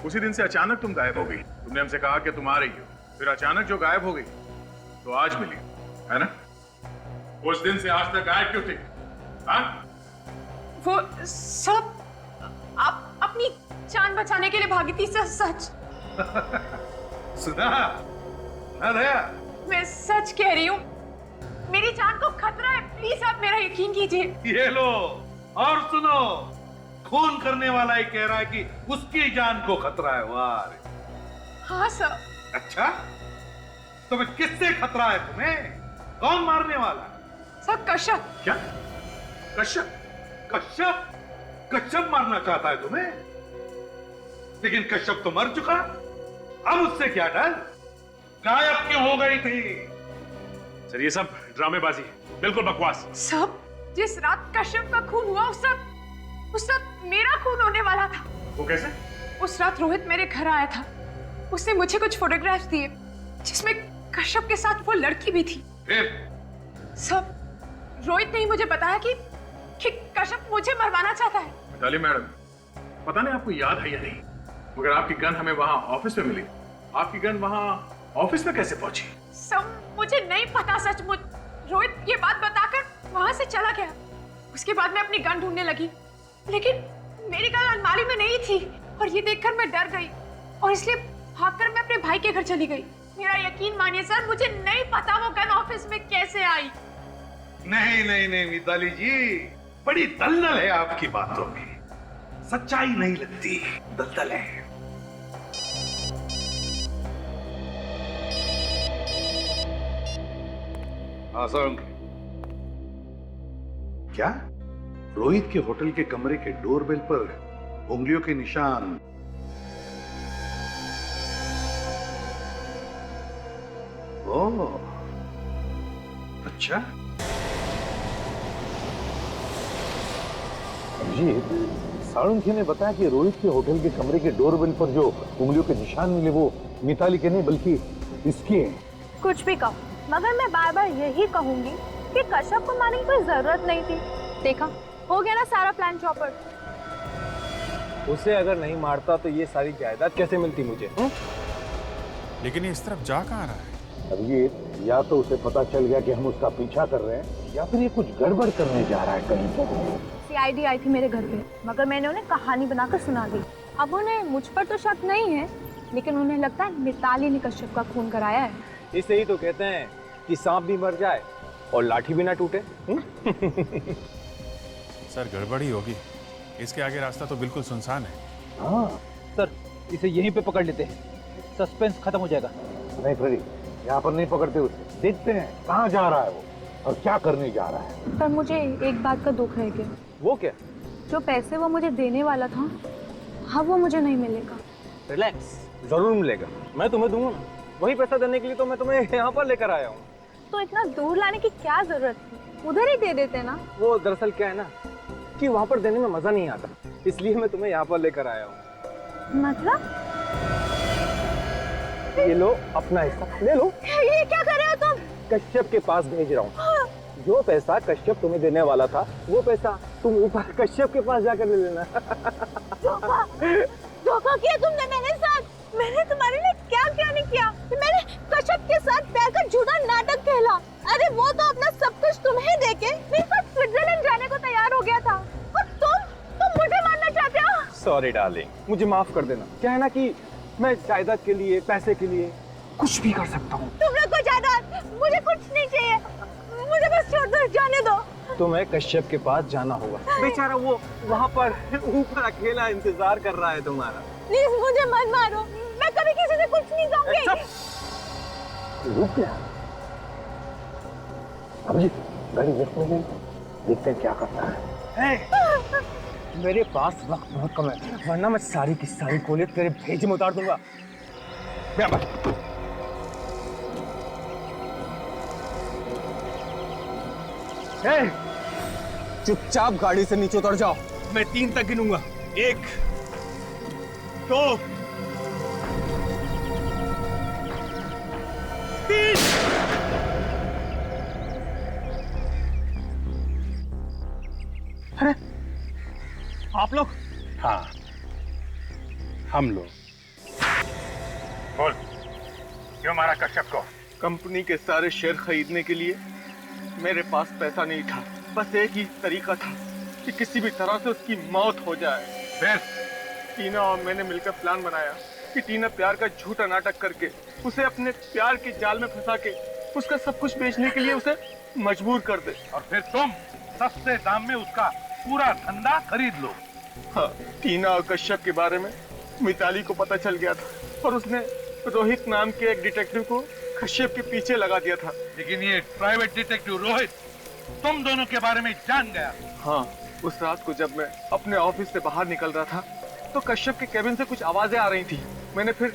A: उसी दिन से अचानक तुम गायब हो गई। तुमने हमसे कहा कि तुम आ रही हो, फिर अचानक जो गायब हो गई तो आज मिली, है ना? उस दिन से आज तक गायब क्यों थी? हाँ?
K: वो सब आप अपनी जान बचाने के लिए भागी थी सर, सच।
J: सुना ना दया?
K: मैं सच कह रही हूँ, मेरी जान को खतरा है। प्लीज आप मेरा यकीन कीजिए।
J: ये लो और सुनो, खून करने वाला ही कह रहा है कि उसकी जान को खतरा है। वाह।
K: हाँ सर।
J: अच्छा, तो फिर किससे खतरा है तुम्हें? कौन मारने वाला?
K: सर, कश्यप।
J: क्या? कश्यप? कश्यप? कश्यप मारना चाहता है तुम्हें? लेकिन कश्यप तो मर चुका। अब उससे क्या डर? गायब क्यों हो गई थी?
A: सर, ये सब ड्रामेबाजी है, बिल्कुल बकवास।
K: सब, जिस रात कश्यप का खून हुआ उस रात मेरा खून होने वाला था।
A: वो कैसे?
K: उस रात रोहित मेरे घर आया था। उसने मुझे कुछ फोटोग्राफ्स दिए जिसमें कश्यप के साथ वो लड़की भी थी।
J: फिर?
K: सब, रोहित ने ही मुझे बताया कि कश्यप मुझे मरवाना चाहता है।
A: मिताली मैडम, पता नहीं आपको याद है या नहीं, मगर आपकी गन हमें वहां ऑफिस में मिली। आपकी गन वहां ऑफिस में कैसे पहुंची?
K: सब मुझे नहीं पता सचमुच। रोहित ये बात बताकर वहां से चला गया। उसके बाद मैं अपनी गन ढूंढने लगी, लेकिन मेरी गन अलमारी में नहीं थी और ये देखकर मैं डर गई और इसलिए भागकर मैं अपने भाई के घर चली गई। मेरा यकीन मानिए सर, मुझे नहीं पता वो गन ऑफिस में कैसे आई।
J: नहीं नहीं नहीं मिताली जी, बड़ी दलदल है आपकी बातों में। सच्चाई नहीं लगती, दलदल है। हाँ सर। क्या? रोहित के होटल के कमरे के डोरबेल पर उंगलियों के निशान। ओह, अच्छा।
L: जी, साळुंखे ने बताया कि रोहित के होटल के कमरे के डोरबेल पर जो उंगलियों के निशान मिले वो मिताली के नहीं बल्कि इसके हैं।
M: कुछ भी कहो, मगर मैं बार बार यही कहूंगी कि कश्यप को मारने की कोई जरूरत नहीं थी। देखा, हो गया ना सारा प्लान चौपट।
G: उसे अगर नहीं मारता तो ये सारी जायदाद कैसे मिलती मुझे?
A: लेकिन ये इस तरफ जा कहाँ रहा है?
L: अब ये या तो उसे पता चल गया कि हम उसका पीछा कर रहे हैं या फिर ये कुछ गड़बड़ करने जा रहा है कहीं तो।
M: सीआईडी आई थी मेरे घर पे, मगर मैंने उन्हें कहानी बनाकर सुना दी। अब उन्हें मुझ पर तो शक नहीं है, लेकिन उन्हें लगता है मिताली ने कश्यप का खून कराया है।
G: इसे ही तो कहते हैं कि सांप भी मर जाए और लाठी भी ना टूटे।
N: सर गड़बड़ी होगी, इसके आगे रास्ता तो बिल्कुल सुनसान है।
D: हाँ सर, इसे यहीं पे पकड़ लेते हैं, सस्पेंस खत्म हो जाएगा।
L: नहीं फ्रेडी, यहाँ पर नहीं पकड़ते उसे, देखते हैं कहाँ जा रहा है वो और क्या करने जा रहा है।
M: पर मुझे एक बात का दुख है कि
G: वो क्या?
M: जो पैसे वो मुझे देने वाला था, हाँ वो मुझे नहीं मिलेगा।
G: रिलैक्स, जरूर मिलेगा, मैं तुम्हें दूंगा ना। वही पैसा देने के लिए तो मैं तुम्हें यहाँ पर लेकर आया हूँ।
M: तो इतना दूर लाने की क्या जरूरत थी, उधर ही दे देते ना।
G: वो दरअसल क्या है ना कि वहाँ पर देने में मजा नहीं आता, इसलिए मैं तुम्हें यहाँ पर लेकर आया हूँ।
M: मतलब?
G: ये लो अपना हिस्सा ले लो।
M: ये क्या कर रहे हो तुम?
G: कश्यप के पास भेज रहा हूँ। जो पैसा कश्यप तुम्हें देने वाला था, वो पैसा तुम ऊपर कश्यप के पास जाकर ले लेना।
M: धोखा किया तुमने मेरे साथ। मैंने तुम्हारे लिए क्या क्या नहीं किया। मैंने कश्यप के साथ प्यार का झूठा नाटक खेला। अरे वो तो अपना सब कुछ तुम्हें देके मेरे साथ स्विट्जरलैंड जाने को तैयार हो गया था, और तुम मुझे मारना चाहते हो।
G: सॉरी डार्लिंग, मुझे माफ कर देना। क्या है ना कि मैं जायदाद के लिए, पैसे के लिए कुछ भी कर सकता हूँ।
M: तुम लोग को जायदाद, मुझे कुछ नहीं चाहिए, मुझे बस छोड़ दो, जाने दो।
G: तुम्हें कश्यप के पास जाना होगा। बेचारा वो वहाँ पर ऊपर अकेला इंतजार कर रहा है तुम्हारा।
M: प्लीज मुझे मत मारो, मैं कभी किसी से कुछ नहीं कहूँगी।
L: रुक गया। अभिजीत, गाड़ी लिफ्ट में गई, देखते हैं क्या करता है।
G: मेरे पास वक्त बहुत कम है, वरना मैं सारी की सारी गोलियां तेरे भेजे में उतार दूंगा। चुपचाप गाड़ी से नीचे उतर जाओ, मैं 3 तक गिनूंगा। 1 2 3। अरे आप लोग?
J: हाँ, हम लोग। बोल, क्यों मारा कश्यप को?
C: कंपनी के सारे शेयर खरीदने के लिए मेरे पास पैसा नहीं था। बस एक ही तरीका था कि किसी भी तरह से उसकी मौत हो जाए।
J: फिर
C: टीना और मैंने मिलकर प्लान बनाया कि टीना प्यार का झूठा नाटक करके उसे अपने प्यार के जाल में फंसा के उसका सब कुछ बेचने के लिए उसे मजबूर कर दे।
J: और फिर तुम सस्ते दाम में उसका पूरा धंधा खरीद लो।
C: हाँ, टीना और कश्यप के बारे में मिताली को पता चल गया था और उसने रोहित नाम के एक डिटेक्टिव को कश्यप के पीछे लगा दिया था।
J: लेकिन ये प्राइवेट डिटेक्टिव रोहित तुम दोनों के बारे में जान गया।
C: हाँ, उस रात को जब मैं अपने ऑफिस से बाहर निकल रहा था तो कश्यप के केबिन से कुछ आवाजें आ रही थी। मैंने फिर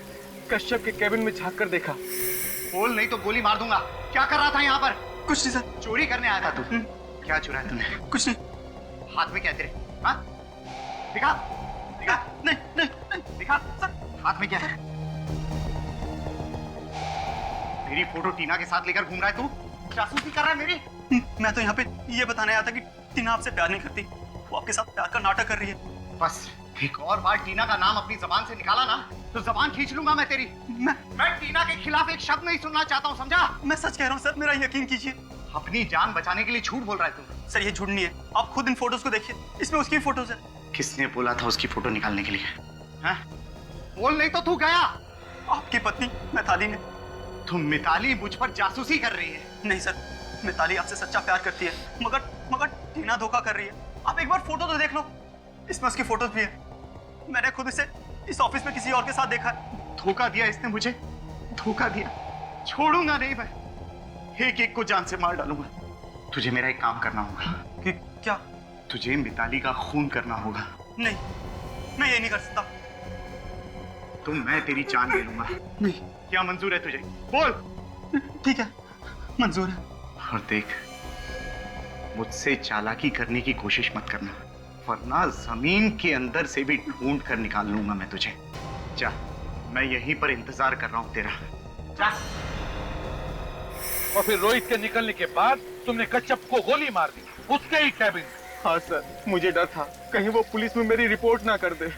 C: कश्यप के केबिन में झांक कर देखा।
O: बोल नहीं तो गोली मार दूंगा। क्या कर रहा था यहाँ पर? कुछ नहीं सर। चोरी करने आया था तू? क्या चुराया तूने? कुछ नहीं। हाथ में क्या तेरे? हाँ? दिखा, दिखा। नहीं, नहीं, नहीं, दिखा सर। हाथ में क्या है? मेरी फोटो टीना के साथ लेकर घूम रहा है तू? जासूसी कर रहा है मेरी?
F: मैं तो यहाँ पे ये बताने आया था कि टीना आपसे प्यार नहीं करती, वो आपके साथ प्यार का नाटक कर रही है।
O: बस एक और बार टीना का नाम अपनी जबान से निकाला ना तो जबान खींच लूंगा मैं तेरी। मैं टीना के खिलाफ एक शब्द नहीं सुनना चाहता हूँ, समझा?
F: मैं सच कह रहा हूँ सर, मेरा यकीन कीजिए।
O: अपनी जान बचाने के लिए झूठ बोल रहा है तू।
F: सर ये झूठ नहीं है, आप खुद इन फोटोज को देखिए, इसमें उसकी फोटोज है।
O: किसने बोला था उसकी फोटो निकालने के लिए? हैं? बोल नहीं तो तू गया।
F: आपकी पत्नी मिताली ने।
O: तुम मिताली मुझ पर जासूसी कर रही है?
F: नहीं सर, मिताली आपसे सच्चा प्यार करती है, मगर टीना धोखा कर रही है। आप एक बार फोटो तो देख लो, इसमें उसकी फोटोज भी है। मैंने खुद इसे इस ऑफिस में किसी और के साथ देखा है।
O: धोखा दिया इसने मुझे, धोखा दिया। छोड़ूंगा नहीं मैं, एक एक को जान से मार डालूंगा। तुझे मेरा एक काम करना होगा।
F: कि क्या?
O: तुझे मिताली का खून करना होगा।
F: नहीं, मैं ये नहीं कर सकता।
O: तो मैं तेरी जान ले लूंगा।
F: नहीं।
O: क्या मंजूर है तुझे? बोल।
F: ठीक है, मंजूर है।
O: और देख, मुझसे चालाकी करने की कोशिश मत करना, वरना जमीन के अंदर से भी ढूंढ कर निकाल लूंगा मैं तुझे। जा, मैं यहीं पर इंतजार कर रहा हूं तेरा। जा।
J: और फिर रोहित के निकलने के बाद तुमने कश्यप को गोली मार दी उसके ही कैबिन में।
C: हाँ सर, मुझे डर था कहीं वो पुलिस में मेरी रिपोर्ट ना कर दे।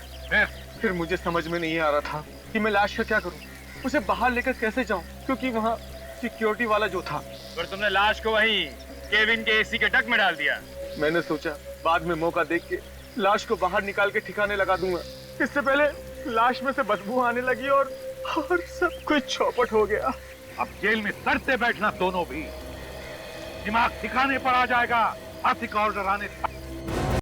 C: फिर मुझे समझ में नहीं आ रहा था कि मैं लाश का क्या करूं, उसे बाहर लेकर कैसे जाऊं, क्योंकि वहाँ सिक्योरिटी वाला जो था।
F: पर तुमने लाश को वहीं केबिन के एसी के डक में डाल दिया।
C: मैंने सोचा बाद में मौका देख के लाश को बाहर निकाल के ठिकाने लगा दूंगा। इससे पहले लाश में से बदबू आने लगी और और सब कुछ चौपट हो गया।
J: अब जेल में सड़ते बैठना दोनों भी, दिमाग ठिकाने पर आ जाएगा। आर्थिक ऑर्डर आने तक